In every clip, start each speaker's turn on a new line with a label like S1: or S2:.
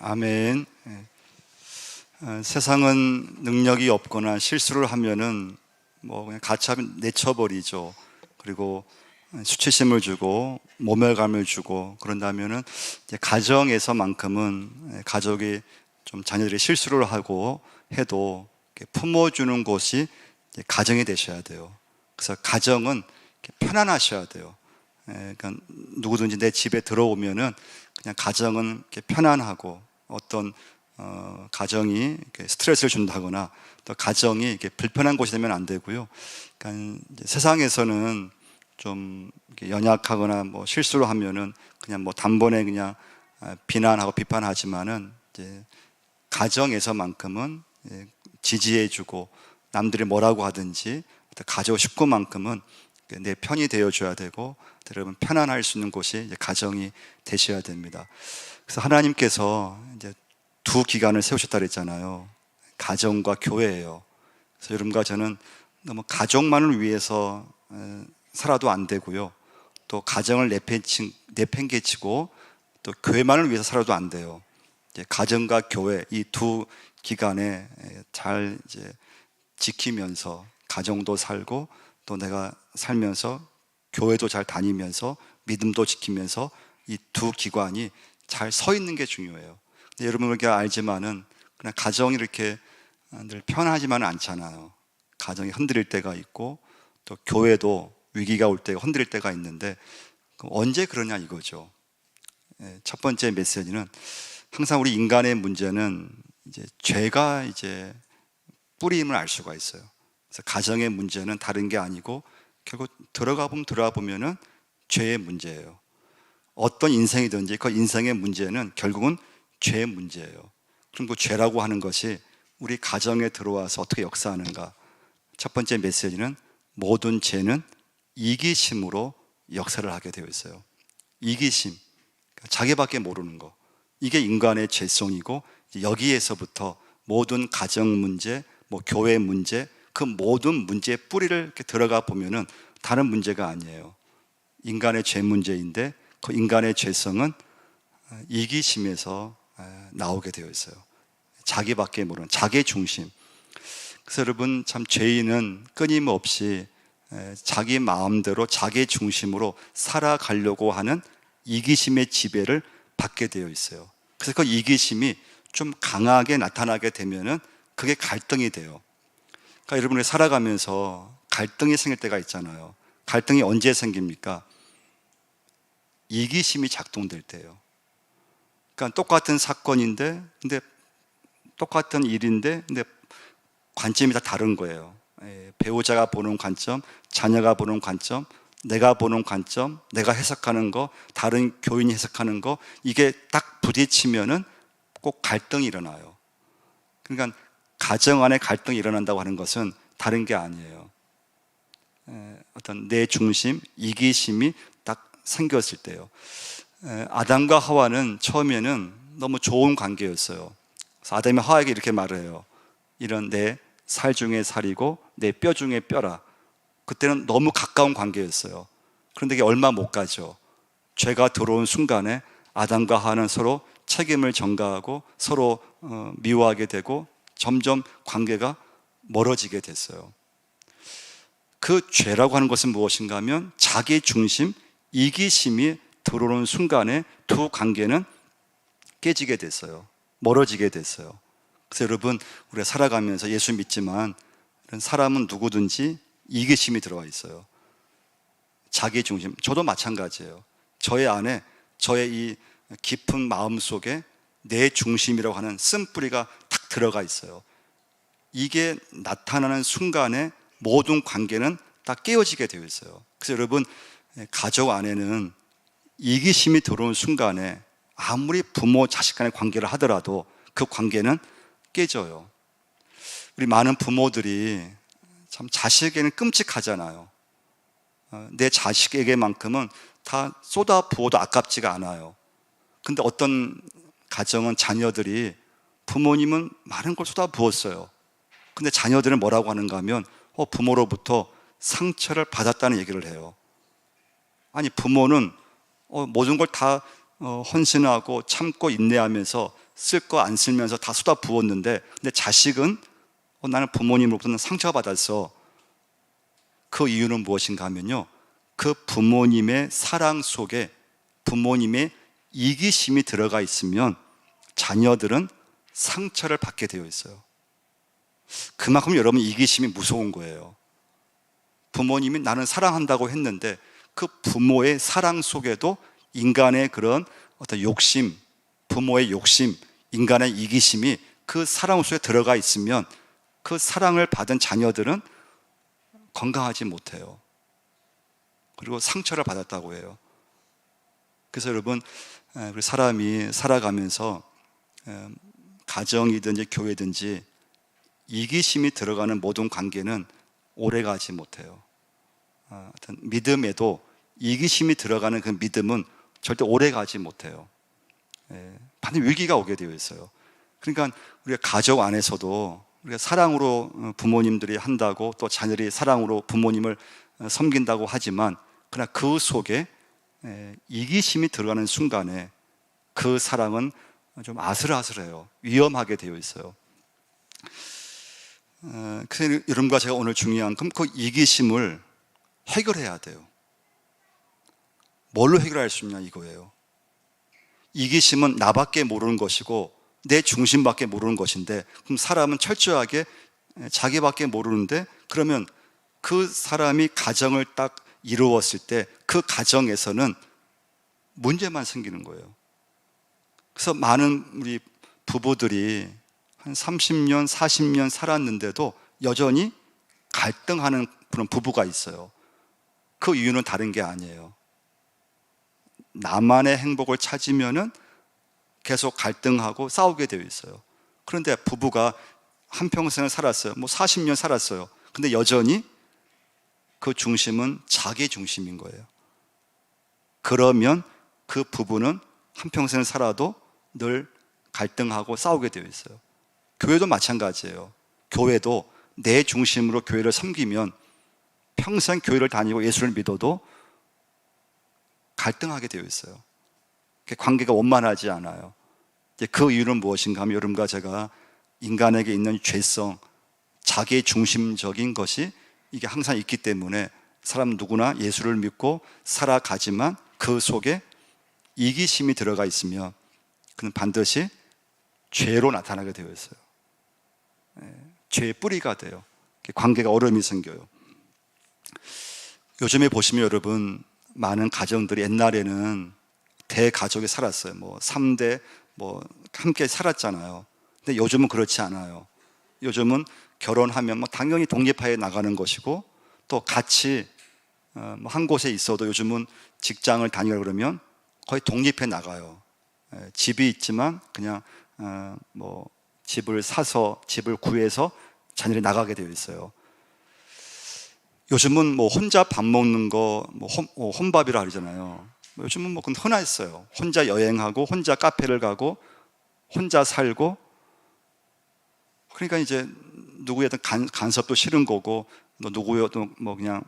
S1: 아멘. 세상은 능력이 없거나 실수를 하면은 그냥 가차면 내쳐버리죠. 그리고 수치심을 주고 모멸감을 주고 그런다면은 이제 가정에서만큼은 가족이 좀 자녀들이 실수를 하고 해도 품어주는 곳이 가정이 되셔야 돼요. 그래서 가정은 편안하셔야 돼요. 그러니까 누구든지 내 집에 들어오면은 그냥 가정은 편안하고 어떤 가정이 스트레스를 준다거나 또 가정이 불편한 곳이 되면 안 되고요. 그러니까 이제 세상에서는 좀 연약하거나 실수를 하면은 그냥 단번에 그냥 비난하고 비판하지만은 이제 가정에서만큼은 지지해주고 남들이 뭐라고 하든지 가족 식구만큼은 내 편이 되어줘야 되고 여러분 편안할 수 있는 곳이 이제 가정이 되셔야 됩니다. 그래서 하나님께서 이제 두 기관을 세우셨다 그랬잖아요. 가정과 교회예요. 그래서 여러분과 저는 너무 가족만을 위해서 살아도 안 되고요. 또 가정을 내팽개치고 또 교회만을 위해서 살아도 안 돼요. 이제 가정과 교회 이 두 기관에 잘 이제 지키면서 가정도 살고 또 내가 살면서 교회도 잘 다니면서 믿음도 지키면서 이 두 기관이 잘 서 있는 게 중요해요. 근데 여러분 그렇게 알지만은 그냥 가정이 이렇게 늘 편하지만은 않잖아요. 가정이 흔들릴 때가 있고 또 교회도 위기가 올 때 흔들릴 때가 있는데 언제 그러냐 이거죠. 첫 번째 메시지는 항상 우리 인간의 문제는 이제 죄가 이제 뿌림을 알 수가 있어요. 그래서 가정의 문제는 다른 게 아니고 결국 들어가 보면은 죄의 문제예요. 어떤 인생이든지 그 인생의 문제는 결국은 죄의 문제예요. 그럼 그 죄라고 하는 것이 우리 가정에 들어와서 어떻게 역사하는가? 첫 번째 메시지는 모든 죄는 이기심으로 역사를 하게 되어 있어요. 이기심, 자기밖에 모르는 거. 이게 인간의 죄성이고 여기에서부터 모든 가정 문제, 교회 문제, 그 모든 문제의 뿌리를 이렇게 들어가 보면은 다른 문제가 아니에요. 인간의 죄 문제인데 그 인간의 죄성은 이기심에서 나오게 되어 있어요. 자기밖에 모르는 자기 중심. 그래서 여러분 참 죄인은 끊임없이 자기 마음대로 자기 중심으로 살아가려고 하는 이기심의 지배를 받게 되어 있어요. 그래서 그 이기심이 좀 강하게 나타나게 되면은 그게 갈등이 돼요. 그러니까 여러분이 살아가면서 갈등이 생길 때가 있잖아요. 갈등이 언제 생깁니까? 이기심이 작동될 때예요. 그러니까 똑같은 사건인데, 근데 똑같은 일인데, 근데 관점이 다 다른 거예요. 배우자가 보는 관점, 자녀가 보는 관점, 내가 보는 관점, 내가 해석하는 거, 다른 교인이 해석하는 거, 이게 딱 부딪히면은 꼭 갈등이 일어나요. 그러니까 가정 안에 갈등이 일어난다고 하는 것은 다른 게 아니에요. 어떤 내 중심, 이기심이 딱 생겼을 때요. 아담과 하와는 처음에는 너무 좋은 관계였어요. 그래서 아담이 하와에게 이렇게 말을 해요. 이런 내 살 중에 살이고 내 뼈 중에 뼈라. 그때는 너무 가까운 관계였어요. 그런데 이게 얼마 못 가죠. 죄가 들어온 순간에 아담과 하와는 서로 책임을 전가하고 서로 미워하게 되고 점점 관계가 멀어지게 됐어요. 그 죄라고 하는 것은 무엇인가 하면 자기 중심, 이기심이 들어오는 순간에 두 관계는 깨지게 됐어요. 멀어지게 됐어요. 그래서 여러분 우리가 살아가면서 예수 믿지만 사람은 누구든지 이기심이 들어와 있어요. 자기 중심, 저도 마찬가지예요. 저의 안에 저의 이 깊은 마음 속에 내 중심이라고 하는 쓴뿌리가 탁 들어가 있어요. 이게 나타나는 순간에 모든 관계는 다 깨어지게 되어 있어요. 그래서 여러분 가족 안에는 이기심이 들어오는 순간에 아무리 부모 자식 간의 관계를 하더라도 그 관계는 깨져요. 우리 많은 부모들이 참 자식에게는 끔찍하잖아요. 내 자식에게만큼은 다 쏟아 부어도 아깝지가 않아요. 근데 어떤 가정은 자녀들이 부모님은 많은 걸 쏟아 부었어요. 근데 자녀들은 뭐라고 하는가 하면 부모로부터 상처를 받았다는 얘기를 해요. 아니 부모는 모든 걸 다 헌신하고 참고 인내하면서 쓸 거 안 쓰면서 다 쏟아 부었는데, 근데 자식은 나는 부모님으로부터 상처가 받았어. 그 이유는 무엇인가 하면요, 그 부모님의 사랑 속에 부모님의 이기심이 들어가 있으면 자녀들은 상처를 받게 되어 있어요. 그만큼 여러분 이기심이 무서운 거예요. 부모님이 나는 사랑한다고 했는데 그 부모의 사랑 속에도 인간의 그런 어떤 욕심, 부모의 욕심, 인간의 이기심이 그 사랑 속에 들어가 있으면 그 사랑을 받은 자녀들은 건강하지 못해요. 그리고 상처를 받았다고 해요. 그래서 여러분, 우리 사람이 살아가면서 가정이든지 교회든지 이기심이 들어가는 모든 관계는 오래가지 못해요. 어떤 믿음에도 이기심이 들어가는 그 믿음은 절대 오래가지 못해요. 반드시 위기가 오게 되어 있어요. 그러니까 우리가 가족 안에서도 우리가 사랑으로 부모님들이 한다고, 또 자녀들이 사랑으로 부모님을 섬긴다고 하지만, 그러나 그 속에 이기심이 들어가는 순간에 그 사랑은 좀 아슬아슬해요. 위험하게 되어 있어요. 그래서 여러분과 제가 오늘 중요한 건 그 이기심을 해결해야 돼요. 뭘로 해결할 수 있냐 이거예요. 이기심은 나밖에 모르는 것이고 내 중심밖에 모르는 것인데, 그럼 사람은 철저하게 자기밖에 모르는데, 그러면 그 사람이 가정을 딱 이루었을 때 그 가정에서는 문제만 생기는 거예요. 그래서 많은 우리 부부들이 한 30년, 40년 살았는데도 여전히 갈등하는 그런 부부가 있어요. 그 이유는 다른 게 아니에요. 나만의 행복을 찾으면은 계속 갈등하고 싸우게 되어 있어요. 그런데 부부가 한평생을 살았어요. 40년 살았어요. 근데 여전히 그 중심은 자기 중심인 거예요. 그러면 그 부부는 한평생을 살아도 늘 갈등하고 싸우게 되어 있어요. 교회도 마찬가지예요. 교회도 내 중심으로 교회를 섬기면 평생 교회를 다니고 예수를 믿어도 갈등하게 되어 있어요. 관계가 원만하지 않아요. 그 이유는 무엇인가 하면, 여러분과 제가 인간에게 있는 죄성, 자기 중심적인 것이 이게 항상 있기 때문에 사람 누구나 예수를 믿고 살아가지만 그 속에 이기심이 들어가 있으면 그는 반드시 죄로 나타나게 되어 있어요. 죄의 뿌리가 돼요. 관계가 어려움이 생겨요. 요즘에 보시면 여러분, 많은 가정들이 옛날에는 대가족이 살았어요. 3대 함께 살았잖아요. 근데 요즘은 그렇지 않아요. 요즘은 결혼하면 당연히 독립하에 나가는 것이고, 또 같이 한 곳에 있어도 요즘은 직장을 다니라 그러면 거의 독립해 나가요. 집이 있지만 그냥 집을 사서, 집을 구해서 자녀들이 나가게 되어 있어요. 요즘은 혼자 밥 먹는 거 혼밥이라 그러잖아요. 요즘은 그건 흔했어요. 혼자 여행하고, 혼자 카페를 가고, 혼자 살고. 그러니까 이제 누구의 간섭도 싫은 거고, 누구의 그냥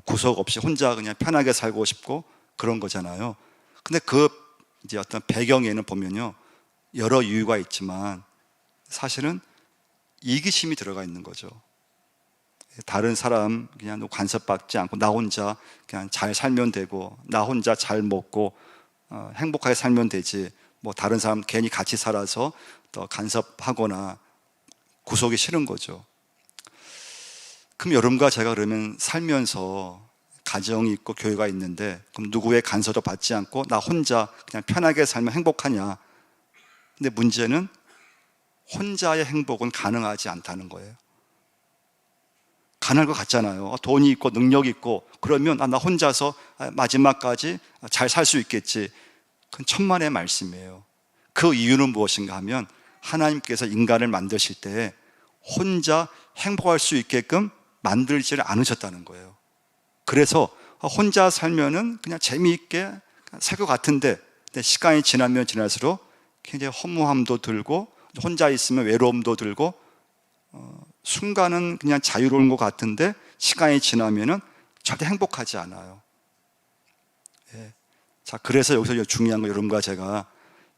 S1: 구속 없이 혼자 그냥 편하게 살고 싶고 그런 거잖아요. 근데 그 이제 어떤 배경에는 보면요, 여러 이유가 있지만 사실은 이기심이 들어가 있는 거죠. 다른 사람 그냥 간섭받지 않고 나 혼자 그냥 잘 살면 되고, 나 혼자 잘 먹고 행복하게 살면 되지, 다른 사람 괜히 같이 살아서 또 간섭하거나 구속이 싫은 거죠. 그럼 여러분과 제가 그러면 살면서 가정이 있고 교회가 있는데, 그럼 누구의 간섭도 받지 않고 나 혼자 그냥 편하게 살면 행복하냐? 근데 문제는 혼자의 행복은 가능하지 않다는 거예요. 가능할 것 같잖아요. 돈이 있고 능력이 있고 그러면 나 혼자서 마지막까지 잘 살 수 있겠지. 그건 천만의 말씀이에요. 그 이유는 무엇인가 하면, 하나님께서 인간을 만드실 때 혼자 행복할 수 있게끔 만들지를 않으셨다는 거예요. 그래서 혼자 살면은 그냥 재미있게 살 것 같은데, 시간이 지나면 지날수록 굉장히 허무함도 들고, 혼자 있으면 외로움도 들고, 순간은 그냥 자유로운 것 같은데 시간이 지나면은 절대 행복하지 않아요. 자, 그래서 여기서 중요한 거, 여러분과 제가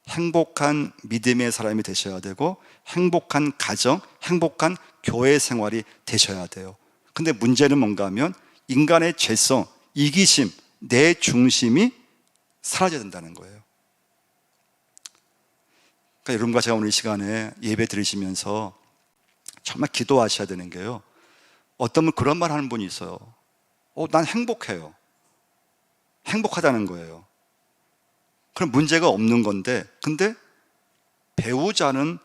S1: 행복한 믿음의 사람이 되셔야 되고 행복한 가정, 행복한 교회 생활이 되셔야 돼요. 근데 문제는 뭔가 하면 인간의 죄성, 이기심, 내 중심이 사라져야 된다는 거예요. 그러니까 여러분과 제가 오늘 이 시간에 예배 드리시면서 정말 기도하셔야 되는 게요, 어떤 분 그런 말 하는 분이 있어요. 난 행복해요. 행복하다는 거예요. 그럼 문제가 없는 건데, 근데 배우자는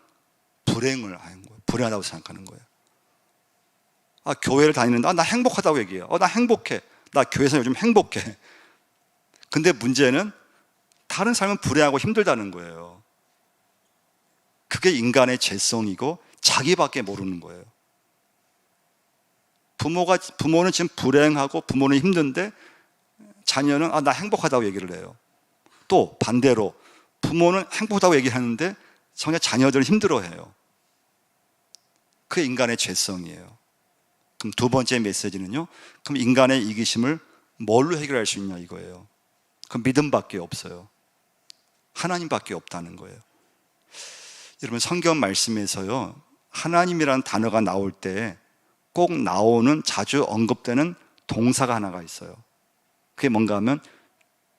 S1: 불행을 하는 거예요. 불행하다고 생각하는 거예요. 교회를 다니는데 나 행복하다고 얘기해요. 나 행복해. 나 교회에서 요즘 행복해. 근데 문제는 다른 삶은 불행하고 힘들다는 거예요. 그게 인간의 죄성이고 자기밖에 모르는 거예요. 부모는 지금 불행하고 부모는 힘든데 자녀는 나 행복하다고 얘기를 해요. 또 반대로 부모는 행복하다고 얘기하는데 정작 자녀들은 힘들어해요. 그게 인간의 죄성이에요. 그럼 두 번째 메시지는요, 그럼 인간의 이기심을 뭘로 해결할 수 있냐 이거예요. 그럼 믿음밖에 없어요. 하나님밖에 없다는 거예요. 여러분, 성경 말씀에서요, 하나님이라는 단어가 나올 때 꼭 나오는, 자주 언급되는 동사가 하나가 있어요. 그게 뭔가 하면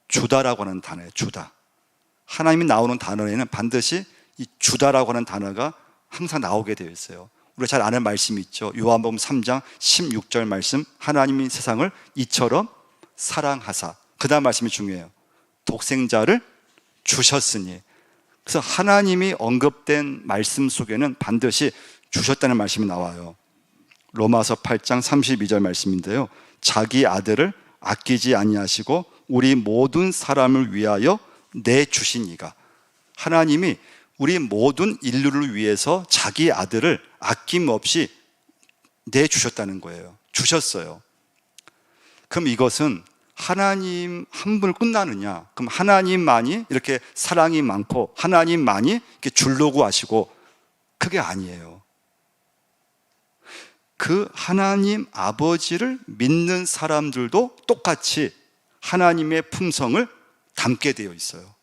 S1: 주다라고 하는 단어예요. 주다. 하나님이 나오는 단어에는 반드시 이 주다라고 하는 단어가 항상 나오게 되어 있어요. 우리가 잘 아는 말씀이 있죠. 요한복음 3장 16절 말씀, 하나님이 세상을 이처럼 사랑하사, 그 다음 말씀이 중요해요. 독생자를 주셨으니. 그래서 하나님이 언급된 말씀 속에는 반드시 주셨다는 말씀이 나와요. 로마서 8장 32절 말씀인데요, 자기 아들을 아끼지 아니하시고 우리 모든 사람을 위하여 내주신 이가, 하나님이 우리 모든 인류를 위해서 자기 아들을 아낌없이 내주셨다는 거예요. 주셨어요. 그럼 이것은 하나님 한 분을 끝나느냐? 그럼 하나님만이 이렇게 사랑이 많고 하나님만이 이렇게 주려고 하시고, 그게 아니에요. 그 하나님 아버지를 믿는 사람들도 똑같이 하나님의 품성을 담게 되어 있어요.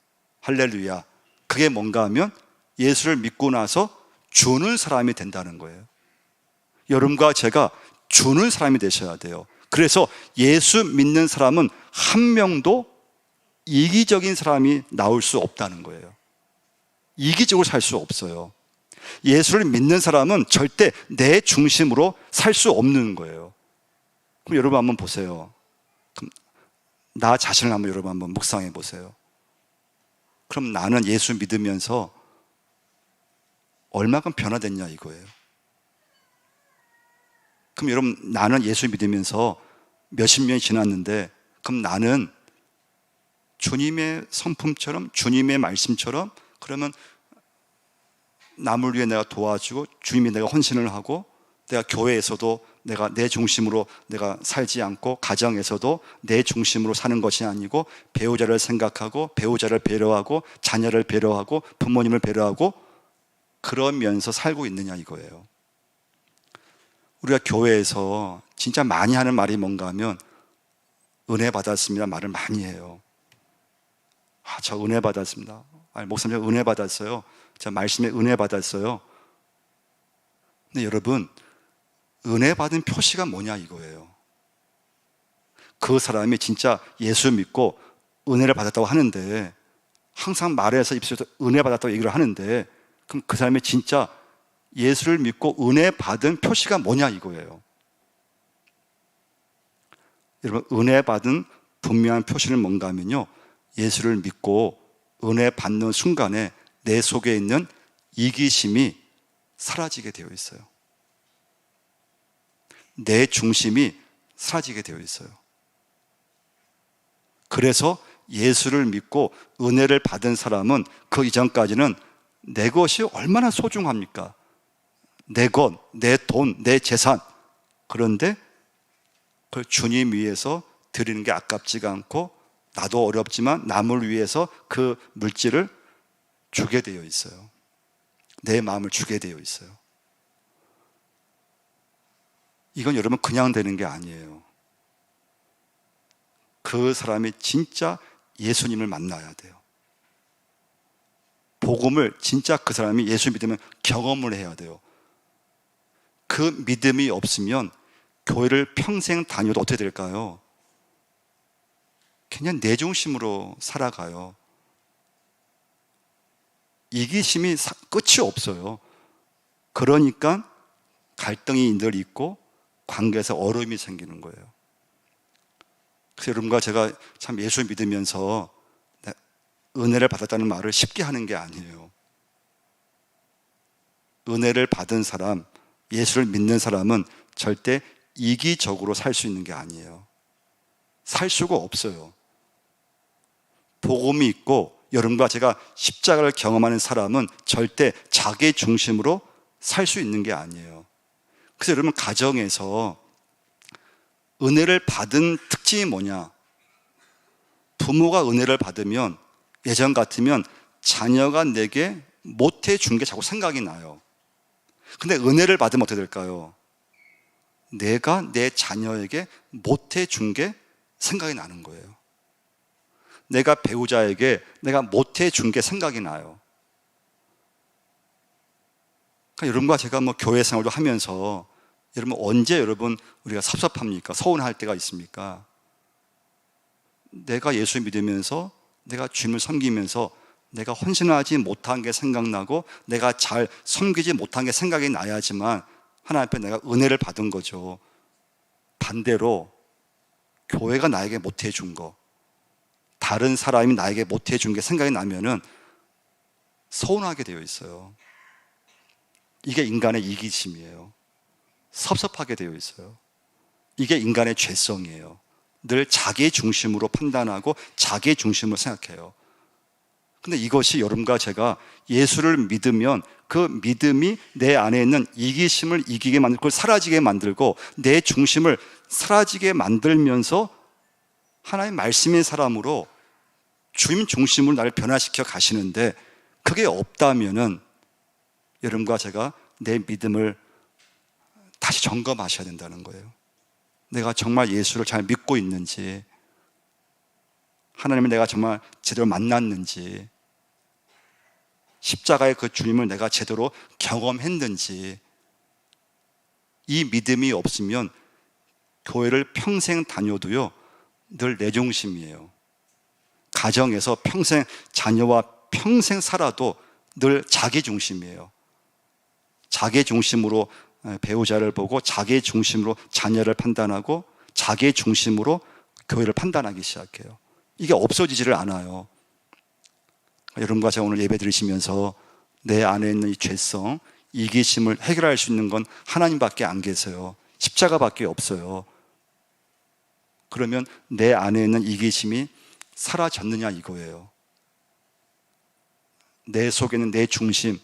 S1: 할렐루야. 그게 뭔가 하면 예수를 믿고 나서 주는 사람이 된다는 거예요. 여러분과 제가 주는 사람이 되셔야 돼요. 그래서 예수 믿는 사람은 한 명도 이기적인 사람이 나올 수 없다는 거예요. 이기적으로 살 수 없어요. 예수를 믿는 사람은 절대 내 중심으로 살 수 없는 거예요. 그럼 여러분 한번 보세요. 그럼 나 자신을 여러분 한번 묵상해 보세요. 그럼 나는 예수 믿으면서 얼마큼 변화됐냐 이거예요. 그럼 여러분, 나는 예수 믿으면서 몇십 년이 지났는데, 그럼 나는 주님의 성품처럼, 주님의 말씀처럼, 그러면 남을 위해 내가 도와주고 주님이 내가 헌신을 하고, 내가 교회에서도 내가 내 중심으로 내가 살지 않고, 가정에서도 내 중심으로 사는 것이 아니고 배우자를 생각하고 배우자를 배려하고 자녀를 배려하고 부모님을 배려하고 그러면서 살고 있느냐 이거예요. 우리가 교회에서 진짜 많이 하는 말이 뭔가 하면 은혜 받았습니다 말을 많이 해요. 저 은혜 받았습니다. 목사님, 저 은혜 받았어요. 저 말씀에 은혜 받았어요. 근데 여러분, 은혜 받은 표시가 뭐냐 이거예요. 그 사람이 진짜 예수 믿고 은혜를 받았다고 하는데, 항상 말해서 입술에서 은혜 받았다고 얘기를 하는데, 그럼 그 사람이 진짜 예수를 믿고 은혜 받은 표시가 뭐냐 이거예요. 여러분, 은혜 받은 분명한 표시는 뭔가 하면요, 예수를 믿고 은혜 받는 순간에 내 속에 있는 이기심이 사라지게 되어 있어요. 내 중심이 사라지게 되어 있어요. 그래서 예수를 믿고 은혜를 받은 사람은 그 이전까지는 내 것이 얼마나 소중합니까? 내 것, 내 돈, 내 재산. 그런데 그걸 주님 위해서 드리는 게 아깝지가 않고, 나도 어렵지만 남을 위해서 그 물질을 주게 되어 있어요. 내 마음을 주게 되어 있어요. 이건 여러분 그냥 되는 게 아니에요. 그 사람이 진짜 예수님을 만나야 돼요. 복음을 진짜 그 사람이 예수 믿으면 경험을 해야 돼요. 그 믿음이 없으면 교회를 평생 다녀도 어떻게 될까요? 그냥 내 중심으로 살아가요. 이기심이 끝이 없어요. 그러니까 갈등이 늘 있고 관계에서 어려움이 생기는 거예요. 그래서 여러분과 제가 참 예수 믿으면서 은혜를 받았다는 말을 쉽게 하는 게 아니에요. 은혜를 받은 사람, 예수를 믿는 사람은 절대 이기적으로 살 수 있는 게 아니에요. 살 수가 없어요. 복음이 있고 여러분과 제가 십자가를 경험하는 사람은 절대 자기 중심으로 살 수 있는 게 아니에요. 그래서 여러분 가정에서 은혜를 받은 특징이 뭐냐? 부모가 은혜를 받으면 예전 같으면 자녀가 내게 못해 준 게 자꾸 생각이 나요. 근데 은혜를 받으면 어떻게 될까요? 내가 내 자녀에게 못해 준 게 생각이 나는 거예요. 내가 배우자에게 내가 못해 준 게 생각이 나요. 그러니까 여러분과 제가 교회 생활도 하면서 여러분 언제 우리가 섭섭합니까? 서운할 때가 있습니까? 내가 예수 믿으면서 내가 주님을 섬기면서 내가 헌신하지 못한 게 생각나고 내가 잘 섬기지 못한 게 생각이 나야지만 하나님 앞에 내가 은혜를 받은 거죠. 반대로 교회가 나에게 못해 준 거, 다른 사람이 나에게 못해 준 게 생각이 나면은 서운하게 되어 있어요. 이게 인간의 이기심이에요. 섭섭하게 되어 있어요. 이게 인간의 죄성이에요. 늘 자기 중심으로 판단하고 자기 중심으로 생각해요. 근데 이것이 여러분과 제가 예수를 믿으면 그 믿음이 내 안에 있는 이기심을 이기게 만들고 그걸 사라지게 만들고 내 중심을 사라지게 만들면서 하나님의 말씀인 사람으로 주님 중심으로 나를 변화시켜 가시는데 그게 없다면은 여러분과 제가 내 믿음을 다시 점검하셔야 된다는 거예요. 내가 정말 예수를 잘 믿고 있는지, 하나님을 내가 정말 제대로 만났는지, 십자가의 그 주님을 내가 제대로 경험했는지. 이 믿음이 없으면 교회를 평생 다녀도요 늘 내 중심이에요. 가정에서 평생 자녀와 평생 살아도 늘 자기 중심이에요. 자기 중심으로 배우자를 보고 자기 중심으로 자녀를 판단하고 자기 중심으로 교회를 판단하기 시작해요. 이게 없어지지를 않아요. 여러분과 제가 오늘 예배 드리시면서 내 안에 있는 이 죄성, 이기심을 해결할 수 있는 건 하나님밖에 안 계세요. 십자가밖에 없어요. 그러면 내 안에 있는 이기심이 사라졌느냐 이거예요. 내 속에는 내 중심,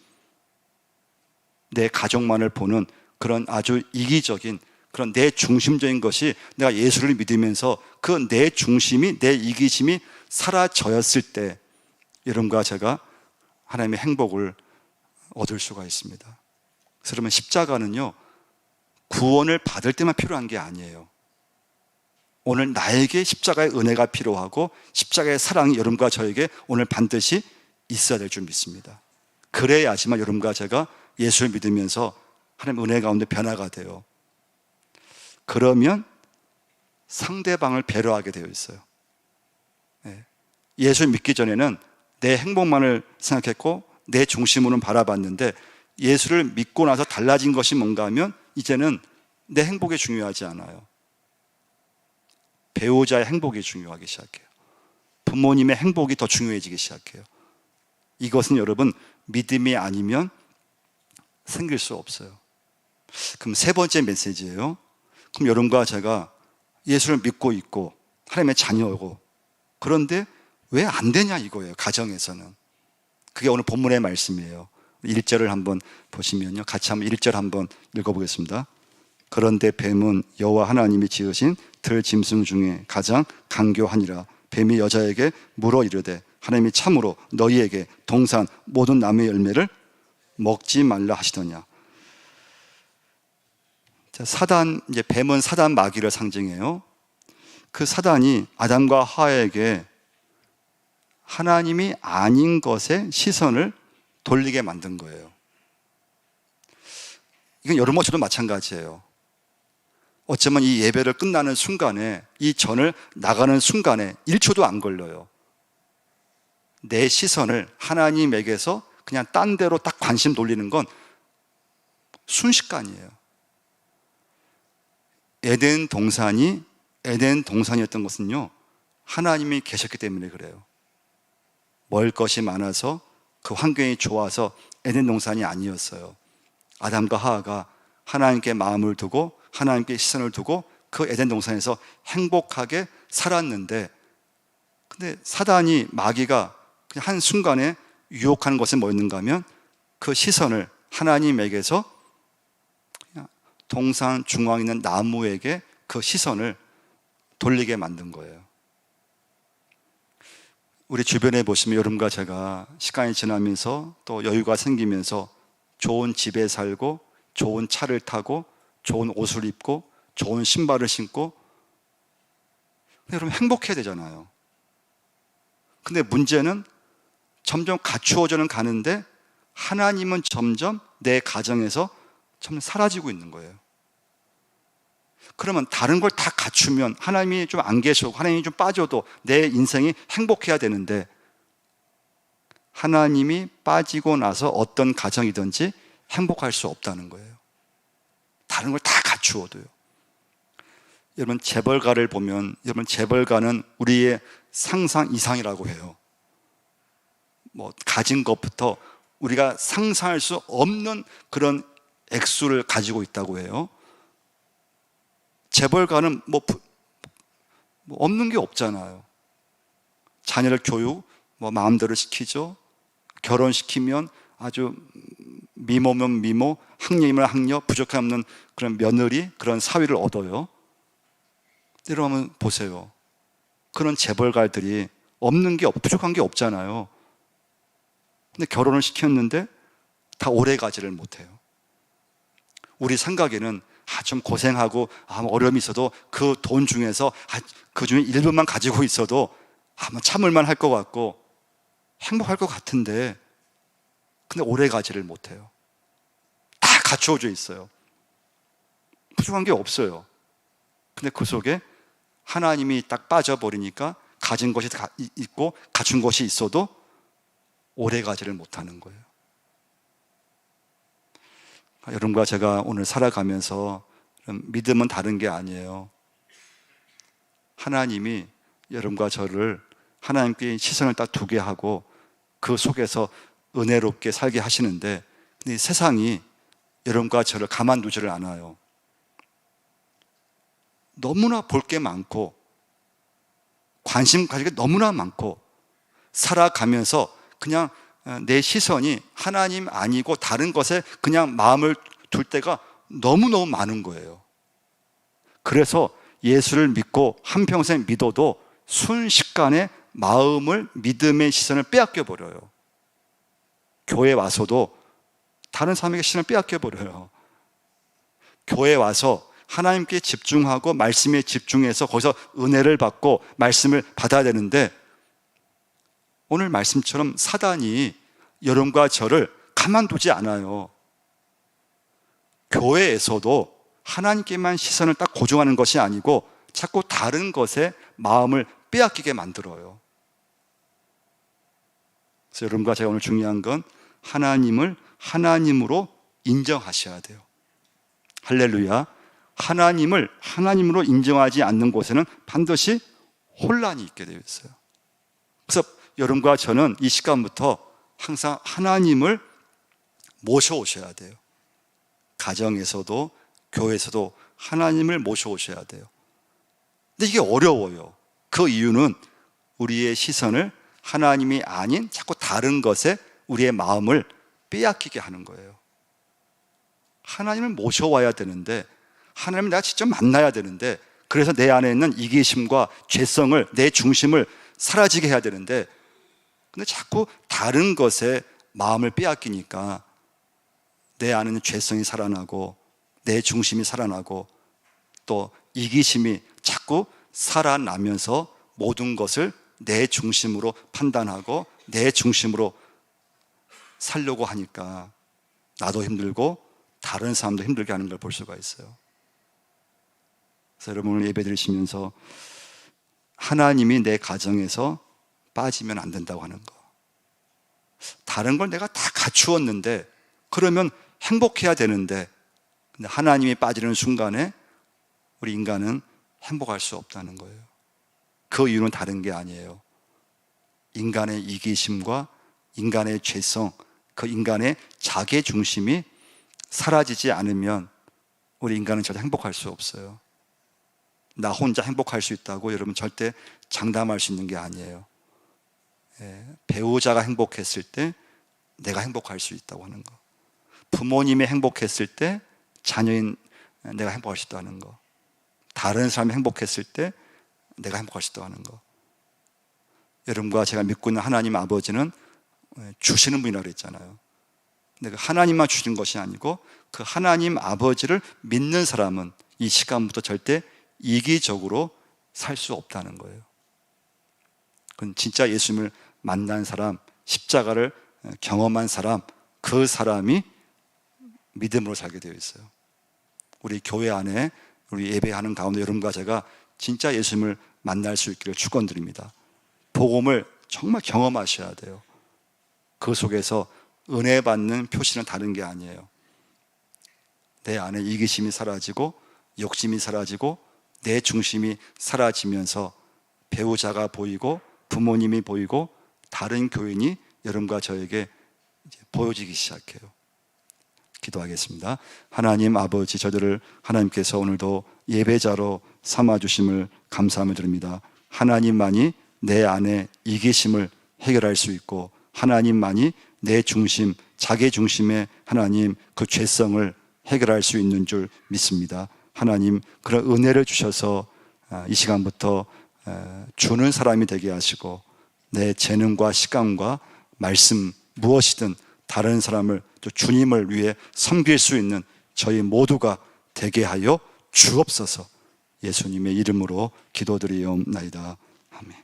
S1: 내 가족만을 보는 그런 아주 이기적인 그런 내 중심적인 것이 내가 예수를 믿으면서 그 내 중심이, 내 이기심이 사라졌을 때 여러분과 제가 하나님의 행복을 얻을 수가 있습니다. 그래서 여러분 십자가는요 구원을 받을 때만 필요한 게 아니에요. 오늘 나에게 십자가의 은혜가 필요하고 십자가의 사랑이 여러분과 저에게 오늘 반드시 있어야 될 줄 믿습니다. 그래야지만 여러분과 제가 예수를 믿으면서 하나님 은혜 가운데 변화가 돼요. 그러면 상대방을 배려하게 되어 있어요. 예수를 믿기 전에는 내 행복만을 생각했고 내 중심으로는 바라봤는데 예수를 믿고 나서 달라진 것이 뭔가 하면 이제는 내 행복이 중요하지 않아요. 배우자의 행복이 중요하기 시작해요. 부모님의 행복이 더 중요해지기 시작해요. 이것은 여러분 믿음이 아니면 생길 수 없어요. 그럼 세 번째 메시지예요. 그럼 여러분과 제가 예수를 믿고 있고 하나님의 자녀고 그런데 왜 안 되냐 이거예요. 가정에서는. 그게 오늘 본문의 말씀이에요. 1절을 한번 보시면요. 같이 한번 1절 한번 읽어보겠습니다. 그런데 뱀은 여호와 하나님이 지으신 들 짐승 중에 가장 간교하니라. 뱀이 여자에게 물어 이르되 하나님이 참으로 너희에게 동산 모든 나무의 열매를 먹지 말라 하시더냐. 자, 사단, 이제 뱀은 사단 마귀를 상징해요. 그 사단이 아담과 하와에게 하나님이 아닌 것에 시선을 돌리게 만든 거예요. 이건 여러분과 저도 마찬가지예요. 어쩌면 이 예배를 끝나는 순간에, 이 전을 나가는 순간에 1초도 안 걸려요. 내 시선을 하나님에게서 그냥 딴 데로 딱 관심 돌리는 건 순식간이에요. 에덴 동산이 에덴 동산이었던 것은요, 하나님이 계셨기 때문에 그래요. 먹을 것이 많아서 그 환경이 좋아서 에덴 동산이 아니었어요. 아담과 하와가 하나님께 마음을 두고 하나님께 시선을 두고 그 에덴 동산에서 행복하게 살았는데, 근데 사단이, 마귀가 그냥 한순간에 유혹하는 것은 뭐였는가 하면 그 시선을 하나님에게서 그냥 동산 중앙에 있는 나무에게 그 시선을 돌리게 만든 거예요. 우리 주변에 보시면 여러분과 제가 시간이 지나면서 또 여유가 생기면서 좋은 집에 살고 좋은 차를 타고 좋은 옷을 입고 좋은 신발을 신고, 근데 여러분 행복해야 되잖아요. 근데 문제는 점점 갖추어져는 가는데 하나님은 점점 내 가정에서 점점 사라지고 있는 거예요. 그러면 다른 걸 다 갖추면 하나님이 좀 안 계셔도, 하나님이 좀 빠져도 내 인생이 행복해야 되는데, 하나님이 빠지고 나서 어떤 가정이든지 행복할 수 없다는 거예요. 다른 걸 다 갖추어도요. 여러분, 재벌가를 보면, 여러분, 재벌가는 우리의 상상 이상이라고 해요. 뭐 가진 것부터 우리가 상상할 수 없는 그런 액수를 가지고 있다고 해요. 재벌가는 뭐 없는 게 없잖아요. 자녀를 교육 뭐 마음대로 시키죠. 결혼시키면 아주 미모면 미모, 학녀이면 학녀, 부족함 없는 그런 며느리, 그런 사위를 얻어요. 여러분 보세요. 그런 재벌가들이 없는 게 부족한 게 없잖아요. 근데 결혼을 시켰는데 다 오래 가지를 못해요. 우리 생각에는 좀 고생하고 어려움이 있어도 그 돈 중에서 그 중에 일부만 가지고 있어도 뭐 참을만 할 것 같고 행복할 것 같은데, 근데 오래 가지를 못해요. 다 갖추어져 있어요. 부족한 게 없어요. 근데 그 속에 하나님이 딱 빠져버리니까 가진 것이 있고 갖춘 것이 있어도 오래 가지를 못하는 거예요. 여러분과 제가 오늘 살아가면서 믿음은 다른 게 아니에요. 하나님이 여러분과 저를 하나님께 시선을 딱 두게 하고 그 속에서 은혜롭게 살게 하시는데, 근데 세상이 여러분과 저를 가만두지를 않아요. 너무나 볼 게 많고 관심 가질 게 너무나 많고, 살아가면서 그냥 내 시선이 하나님 아니고 다른 것에 그냥 마음을 둘 때가 너무너무 많은 거예요. 그래서 예수를 믿고 한평생 믿어도 순식간에 마음을, 믿음의 시선을 빼앗겨 버려요. 교회 와서도 다른 사람에게 시선을 빼앗겨 버려요. 교회 와서 하나님께 집중하고 말씀에 집중해서 거기서 은혜를 받고 말씀을 받아야 되는데, 오늘 말씀처럼 사단이 여러분과 저를 가만두지 않아요. 교회에서도 하나님께만 시선을 딱 고정하는 것이 아니고 자꾸 다른 것에 마음을 빼앗기게 만들어요. 그래서 여러분과 제가 오늘 중요한 건 하나님을 하나님으로 인정하셔야 돼요. 할렐루야. 하나님을 하나님으로 인정하지 않는 곳에는 반드시 혼란이 있게 되어 있어요. 그래서 여러분과 저는 이 시간부터 항상 하나님을 모셔오셔야 돼요. 가정에서도 교회에서도 하나님을 모셔오셔야 돼요. 근데 이게 어려워요. 그 이유는 우리의 시선을 하나님이 아닌 자꾸 다른 것에 우리의 마음을 빼앗기게 하는 거예요. 하나님을 모셔와야 되는데, 하나님을 내가 직접 만나야 되는데, 그래서 내 안에 있는 이기심과 죄성을, 내 중심을 사라지게 해야 되는데, 근데 자꾸 다른 것에 마음을 빼앗기니까 내 안에 있는 죄성이 살아나고 내 중심이 살아나고 또 이기심이 자꾸 살아나면서 모든 것을 내 중심으로 판단하고 내 중심으로 살려고 하니까 나도 힘들고 다른 사람도 힘들게 하는 걸 볼 수가 있어요. 그래서 여러분 오늘 예배 드리시면서 하나님이 내 가정에서 빠지면 안 된다고 하는 거. 다른 걸 내가 다 갖추었는데, 그러면 행복해야 되는데, 근데 하나님이 빠지는 순간에 우리 인간은 행복할 수 없다는 거예요. 그 이유는 다른 게 아니에요. 인간의 이기심과 인간의 죄성, 그 인간의 자기 중심이 사라지지 않으면 우리 인간은 절대 행복할 수 없어요. 나 혼자 행복할 수 있다고 여러분 절대 장담할 수 있는 게 아니에요. 배우자가 행복했을 때 내가 행복할 수 있다고 하는 거, 부모님이 행복했을 때 자녀인 내가 행복할 수 있다는 거, 다른 사람이 행복했을 때 내가 행복할 수 있다는 거. 여러분과 제가 믿고 있는 하나님 아버지는 주시는 분이라고 그랬잖아요. 근데 그 하나님만 주신 것이 아니고 그 하나님 아버지를 믿는 사람은 이 시간부터 절대 이기적으로 살 수 없다는 거예요. 그건 진짜 예수님을 만난 사람, 십자가를 경험한 사람, 그 사람이 믿음으로 살게 되어 있어요. 우리 교회 안에 우리 예배하는 가운데 여러분과 제가 진짜 예수님을 만날 수 있기를 축원드립니다. 복음을 정말 경험하셔야 돼요. 그 속에서 은혜 받는 표시는 다른 게 아니에요. 내 안에 이기심이 사라지고 욕심이 사라지고 내 중심이 사라지면서 배우자가 보이고 부모님이 보이고 다른 교인이 여러분과 저에게 이제 보여지기 시작해요. 기도하겠습니다. 하나님 아버지, 저들을 하나님께서 오늘도 예배자로 삼아주심을 감사함을 드립니다. 하나님만이 내 안에 이기심을 해결할 수 있고 하나님만이 내 중심, 자기 중심의 하나님 그 죄성을 해결할 수 있는 줄 믿습니다. 하나님, 그런 은혜를 주셔서 이 시간부터 주는 사람이 되게 하시고 내 재능과 시간과 말씀 무엇이든 다른 사람을 또 주님을 위해 섬길 수 있는 저희 모두가 되게 하여 주옵소서. 예수님의 이름으로 기도드리옵나이다. 아멘.